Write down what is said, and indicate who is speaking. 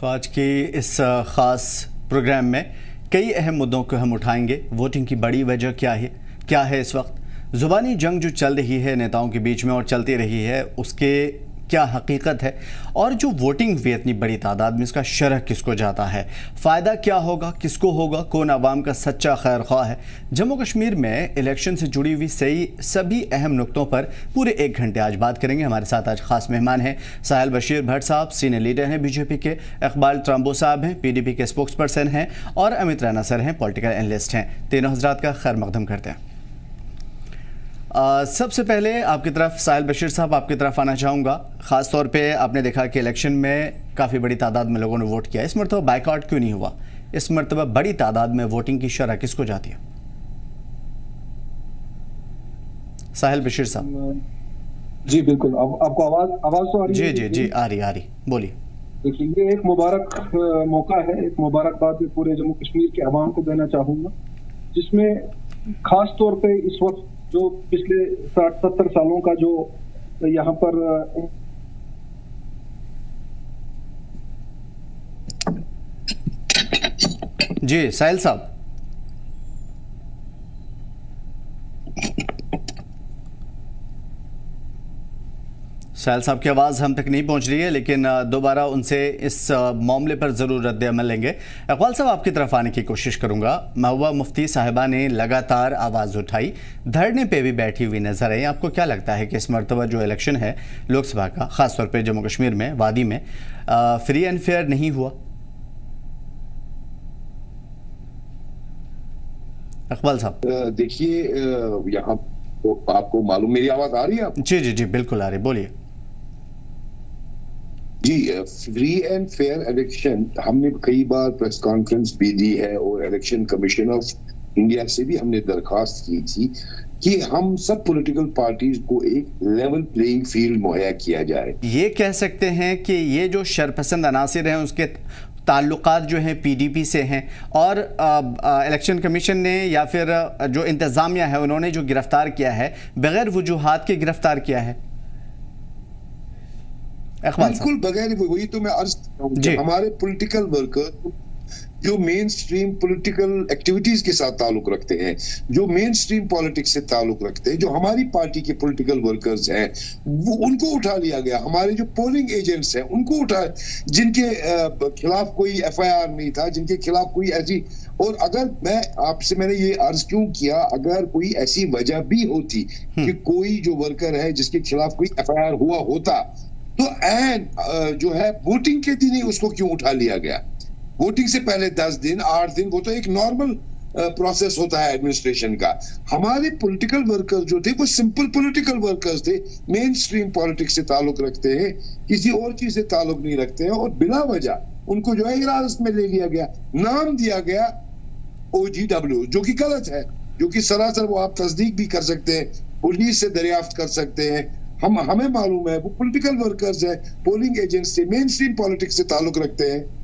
Speaker 1: तो आज के इस ख़ास प्रोग्राम में कई अहम मुद्दों को हम उठाएंगे। वोटिंग की बड़ी वजह क्या है इस वक्त, ज़ुबानी जंग जो चल रही है नेताओं के बीच में और चलती रही है, उसके क्या हकीकत है, और जो वोटिंग हुई इतनी बड़ी तादाद में, इसका शरह किसको जाता है, फ़ायदा क्या होगा, किसको होगा, कौन आवाम का सच्चा खैर ख्वाह है। जम्मू कश्मीर में इलेक्शन से जुड़ी हुई सभी अहम नुक्तों पर पूरे 1 घंटे आज बात करेंगे। हमारे साथ आज खास मेहमान हैं साहिल बशीर भट्ट साहब, सीनियर लीडर हैं बीजेपी के, इकबाल ट्रम्बो साहब हैं पीडीपी के स्पोक्स पर्सन हैं, और अमित रैना सर हैं पॉलिटिकल एनालिस्ट हैं। तीनों हजरात का खैर मकदम करते हैं। सबसे पहले आपकी तरफ साहिल बशीर साहब, आपकी तरफ आना चाहूँगा। ख़ास तौर पे आपने देखा कि इलेक्शन में काफ़ी बड़ी तादाद में लोगों ने वोट किया, इस मरतबा बाइकआउट क्यों नहीं हुआ? इस मरतबा बड़ी तादाद में वोटिंग की शरह किसको जाती है? साहिल बशीर साहब।
Speaker 2: जी बिल्कुल, आपको आवाज तो आ रही है?
Speaker 1: जी आ रही, बोलिए।
Speaker 2: देखिए, ये एक मुबारक मौका है, एक मुबारकबाद मैं पूरे जम्मू कश्मीर के अवाम को देना चाहूँगा, जिसमें खास तौर पे इस वक्त जो पिछले 60-70 सालों का जो यहाँ पर
Speaker 1: जी साहिल साहब। साहिल साहब की आवाज़ हम तक नहीं पहुंच रही है, लेकिन दोबारा उनसे इस मामले पर ज़रूर रद्द अमल लेंगे। इकबाल साहब, आपकी तरफ आने की कोशिश करूंगा। महबूबा मुफ्ती साहिबा ने लगातार आवाज़ उठाई, धरने पे भी बैठी हुई नजर आई। आपको क्या लगता है कि इस मरतबा जो इलेक्शन है लोकसभा का, ख़ासतौर पर जम्मू कश्मीर में वादी में, फ्री एंड फेयर नहीं हुआ? इकबाल साहब।
Speaker 3: देखिए, यहाँ आपको मालूम, मेरी आवाज़ आ रही है आपको?
Speaker 1: जी बिल्कुल आ रही, बोलिए।
Speaker 3: जी, फ्री एंड फेयर इलेक्शन हमने कई बार प्रेस कॉन्फ्रेंस भी दी है, और इलेक्शन कमीशन ऑफ इंडिया से भी हमने दरखास्त की थी कि हम सब पॉलिटिकल पार्टीज को एक लेवल प्लेइंग फील्ड मुहैया किया जाए।
Speaker 1: ये कह सकते हैं कि ये जो शरपसंद अनासिर हैं उसके ताल्लुकात जो हैं पीडीपी से हैं, और इलेक्शन कमीशन ने या फिर जो इंतज़ामिया है उन्होंने जो गिरफ्तार किया है बगैर वजूहात के गिरफ्तार किया है।
Speaker 3: बिल्कुल बगैर, वही तो मैं अर्ज कर रहा हूं, हमारे पॉलिटिकल वर्कर जो मेन स्ट्रीम पॉलिटिकल एक्टिविटीज के साथ ताल्लुक रखते हैं, जो मेन स्ट्रीम पॉलिटिक्स से ताल्लुक रखते हैं, जो हमारी पार्टी के पॉलिटिकल वर्कर्स हैं, वो उनको उठा लिया गया। हमारे जो पोलिंग एजेंट्स हैं उनको उठा, जिनके खिलाफ कोई एफआईआर नहीं था, जिनके खिलाफ कोई ऐसी, और अगर मैंने ये अर्ज क्यों किया, अगर कोई ऐसी वजह भी होती कि कोई जो वर्कर है जिसके खिलाफ कोई एफआईआर हुआ होता, तो जो है वोटिंग के दिन ही उसको क्यों उठा लिया गया? वोटिंग से पहले 10 दिन 8 दिन, वो तो एक नॉर्मल प्रोसेस होता है एडमिनिस्ट्रेशन का। हमारे पॉलिटिकल वर्कर्स जो थे वो सिंपल पॉलिटिकल वर्कर्स थे, मेन स्ट्रीम पॉलिटिक्स से ताल्लुक रखते हैं, किसी और चीज से ताल्लुक नहीं रखते हैं, और बिना वजह उनको जो है हिरासत में ले लिया गया, नाम दिया गया OGW, जो कि गलत है, जो कि सरासर वो आप तस्दीक भी कर सकते हैं, पुलिस से दरियाफ्त कर सकते हैं। हमें मालूम है वो पॉलिटिकल वर्कर्स है, पोलिंग एजेंट्स से, मेन स्ट्रीम पॉलिटिक्स से ताल्लुक रखते हैं।